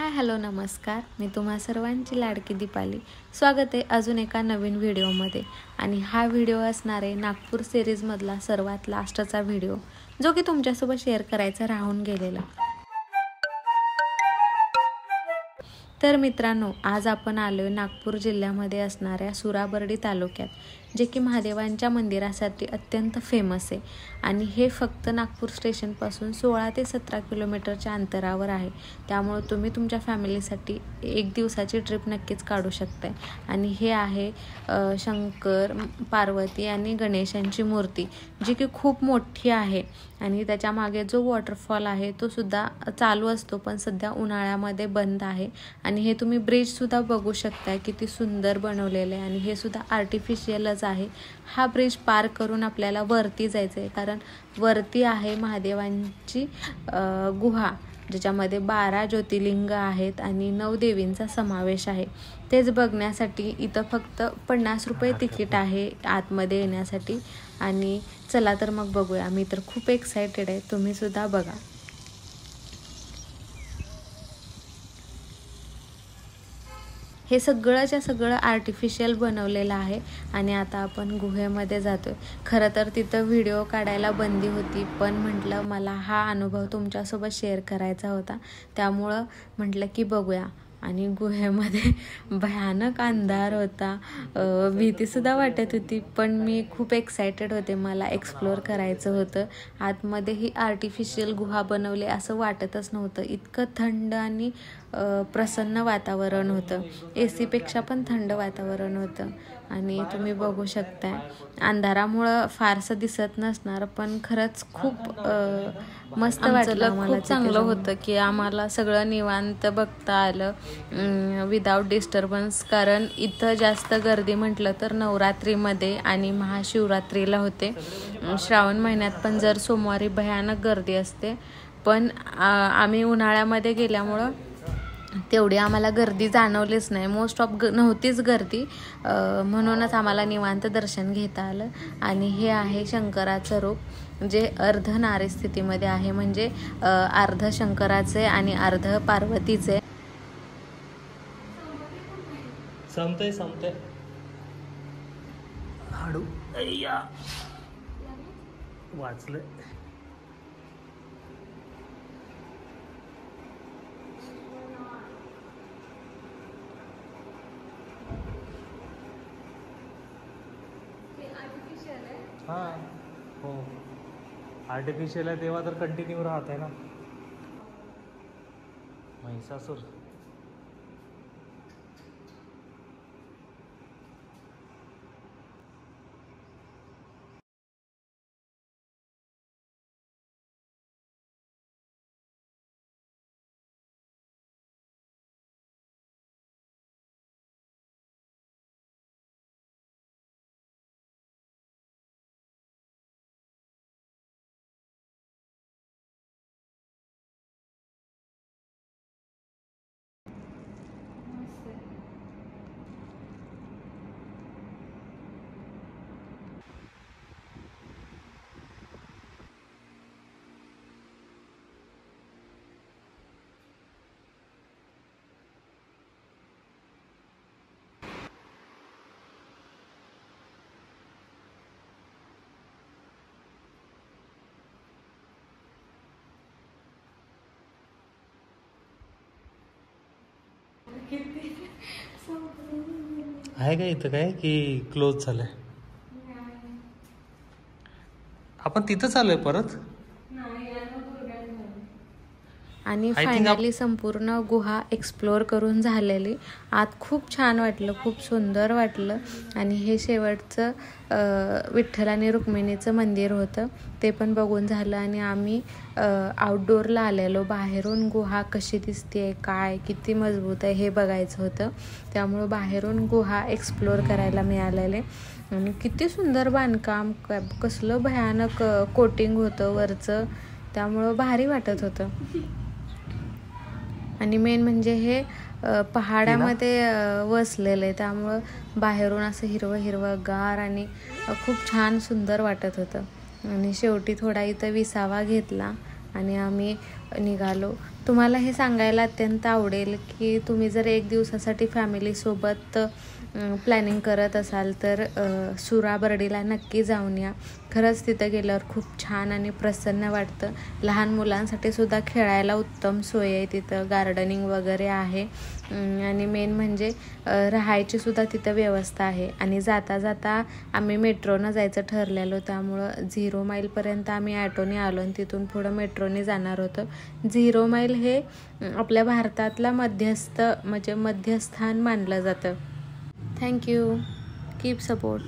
Hi hello नमस्कार, मी तुम्हा सर्वांची लाडकी दीपाली. स्वागत आहे अजून एका नवीन व्हिडिओमध्ये. आणि हा व्हिडिओ असणार आहे नागपूर सिरीजमधला सर्वात लास्टचा व्हिडिओ, जो की तुमच्यासोबत शेअर करायचा राहून गेलेला. तर मित्रांनो, आज आपण आलो नागपूर जिल्ह्यामध्ये असणाऱ्या सुराबर्डी तालुक्यात, जे की महादेवांच्या मंदिरासाठी अत्यंत फेमस आहे. आणि हे फक्त नागपूर स्टेशनपासून 16 ते 17 किलोमीटरच्या अंतरावर आहे. त्यामुळे तुम्ही तुमच्या फॅमिलीसाठी एक दिवसाची ट्रिप नक्कीच काढू शकताय. आणि हे आहे शंकर, पार्वती आणि गणेशांची मूर्ती, जी की खूप मोठी आहे. आणि त्याच्या मागे जो वॉटरफॉल आहे तो सुद्धा चालू असतो, पण सध्या उन्हाळ्यामध्ये बंद आहे. आणि हे तुम्ही ब्रिज सुद्धा बघू शकताय, किती सुंदर बनवलेले आहे. आणि हे सुद्धा आर्टिफिशियलच आहे. हा ब्रिज पार करून आपल्याला वरती जायचं आहे, कारण वरती आहे महादेवांची गुहा, ज्याच्यामध्ये 12 ज्योतिर्लिंग आहेत आणि 9 देवींचा समावेश आहे. तेच बघण्यासाठी इथं फक्त 50 रुपये तिकीट आहे आतमध्ये येण्यासाठी. आणि चला तर मग बघूया. मी तर खूप एक्सायटेड आहे, तुम्ही सुद्धा बघा. हे सगळंच्या सगळं आर्टिफिशियल बनवलेलं आहे. आणि आता आपण गुहेमध्ये जातोय. खरं तर तिथं व्हिडिओ काढायला बंदी होती, पण म्हटलं मला हा अनुभव तुमच्यासोबत शेअर करायचा होता, त्यामुळं म्हटलं की बघूया. आणि गुहेमध्ये भयानक अंधार होता, भीतीसुद्धा वाटत होती, पण मी खूप एक्सायटेड होते. मला एक्सप्लोअर करायचं होतं. आतमध्ये ही आर्टिफिशियल गुहा बनवली असं वाटतच नव्हतं. इतकं थंड आणि प्रसन्न वातावरण होतं. AC पेक्षा पण थंड वातावरण होतं. आणि तुम्ही बघू शकताय, अंधारामुळं फारसं दिसत नसणार, पण खरंच खूप मस्त वाटलं. खूप चांगलं होतं की आम्हाला सगळं निवांत बघता आलं विदाऊट डिस्टर्बन्स. कारण इथं जास्त गर्दी म्हटलं तर नवरात्रीमध्ये आणि महाशिवरात्रीला होते. श्रावण महिन्यात पण जर सोमवारी भयानक गर्दी असते, पण आम्ही उन्हाळ्यामध्ये गेल्यामुळं तेवढी आम्हाला गर्दी जाणवलीच नाही. मोस्ट ऑफ नव्हतीच गर्दी, म्हणूनच आम्हाला निवांत दर्शन घेता आलं. आणि हे आहे शंकराचं रूप, जे अर्ध नारी स्थितीमध्ये आहे, म्हणजे अर्ध शंकराचे आणि अर्ध पार्वतीचे. संपते हाडू वाचलं. हां हो, आर्टिफिशियल आहे तेव्हा तर कंटिन्यू राहत आहे ना. महिषासूर आहे का इथं काय की क्लोज झालंय? आपण तिथं चालूय परत. आणि फायनली संपूर्ण गुहा एक्सप्लोअर करून झालेली. आत खूप छान वाटलं, खूप सुंदर वाटलं. आणि हे शेवटचं विठ्ठल आणि रुक्मिणीचं मंदिर होतं, ते पण बघून झालं. आणि आम्ही आउटडोअरला आलेलो, बाहेरून गुहा कशी दिसते, काय किती मजबूत आहे हे बघायचं होतं. त्यामुळं बाहेरून गुहा एक्सप्लोअर करायला मिळालेले. आणि किती सुंदर बांधकाम, कसलं भयानक कोटिंग होतं वरचं, त्यामुळं भारी वाटत होतं. आणि मेन म्हणजे हे पहाडामध्ये वसलेलं आहे, त्यामुळं बाहेरून असं हिरवं गार आणि खूप छान सुंदर वाटत होतं. आणि शेवटी थोडा इथं विसावा घेतला आणि आम्ही निघालो. तुम्हाला हे सांगायला अत्यंत आवडेल की तुम्ही जर 1 दिवसासाठी फॅमिलीसोबत प्लॅनिंग करत असाल तर सुरा बर्डीला नक्की जाऊन या. खरंच तिथं गेल्यावर खूप छान आणि प्रसन्न वाटतं. लहान मुलांसाठी सुद्धा खेळायला उत्तम सोय आहे तिथं, गार्डनिंग वगैरे आहे आणि मेन म्हणजे राहायची सुद्धा तिथं व्यवस्था आहे. आणि जाता जाता आम्ही मेट्रोनं जायचं ठरलेलो, त्यामुळं 0 माईलपर्यंत आम्ही ॲटोने आलो आणि तिथून पुढं मेट्रोने जाणार होतो. 0 माईल हे आपल्या भारतातला मध्यस्थान मानलं जातं. थँक्यू. Keep support.